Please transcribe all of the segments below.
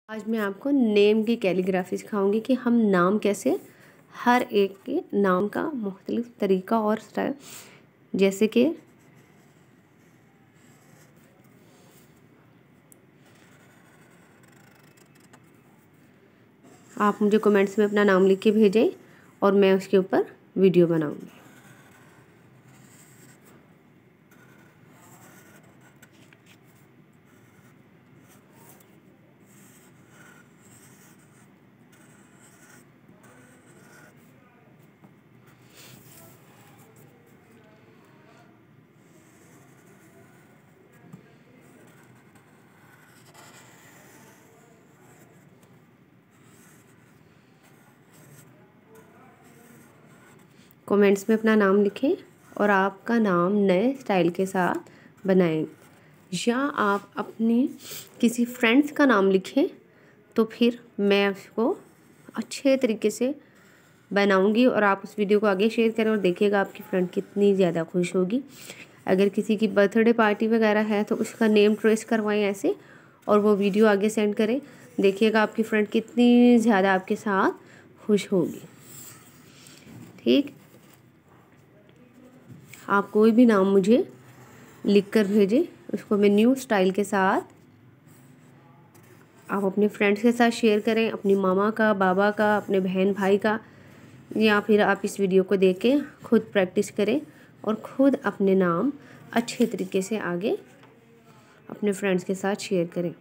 आज मैं आपको नेम की कैलीग्राफी सिखाऊंगी कि हम नाम कैसे हर एक के नाम का मुख्तलिफ तरीका और स्टाइल, जैसे कि आप मुझे कमेंट्स में अपना नाम लिख के भेजें और मैं उसके ऊपर वीडियो बनाऊंगी। कमेंट्स में अपना नाम लिखें और आपका नाम नए स्टाइल के साथ बनाएं, या आप अपनी किसी फ्रेंड्स का नाम लिखें तो फिर मैं उसको अच्छे तरीके से बनाऊंगी और आप उस वीडियो को आगे शेयर करें और देखिएगा आपकी फ्रेंड कितनी ज़्यादा खुश होगी। अगर किसी की बर्थडे पार्टी वगैरह है तो उसका नेम ट्रेस करवाएं ऐसे और वो वीडियो आगे सेंड करें, देखिएगा आपकी फ्रेंड कितनी ज़्यादा आपके साथ खुश होगी। ठीक, आप कोई भी नाम मुझे लिख कर भेजें, उसको मैं न्यू स्टाइल के साथ आप अपने फ्रेंड्स के साथ शेयर करें, अपनी मामा का, बाबा का, अपने बहन भाई का, या फिर आप इस वीडियो को देख के खुद प्रैक्टिस करें और ख़ुद अपने नाम अच्छे तरीके से आगे अपने फ्रेंड्स के साथ शेयर करें।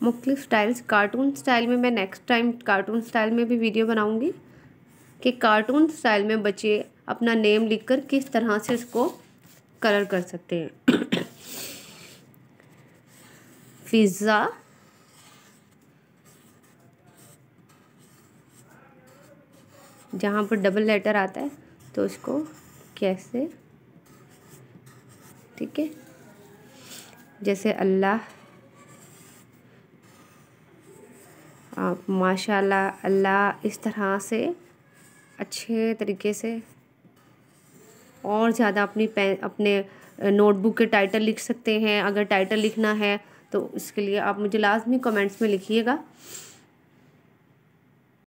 मुख्तलिफ स्टाइल्स, कार्टून स्टाइल में मैं नेक्स्ट टाइम कार्टून स्टाइल में भी वीडियो बनाऊंगी कि कार्टून स्टाइल में बच्चे अपना नेम लिखकर किस तरह से उसको कलर कर सकते हैं। पिज़्ज़ा, जहाँ पर डबल लेटर आता है तो उसको कैसे, ठीक है, जैसे अल्लाह, आप माशाल्लाह, अल्लाह, इस तरह से अच्छे तरीके से और ज़्यादा अपने नोटबुक के टाइटल लिख सकते हैं। अगर टाइटल लिखना है तो इसके लिए आप मुझे लाजमी कमेंट्स में लिखिएगा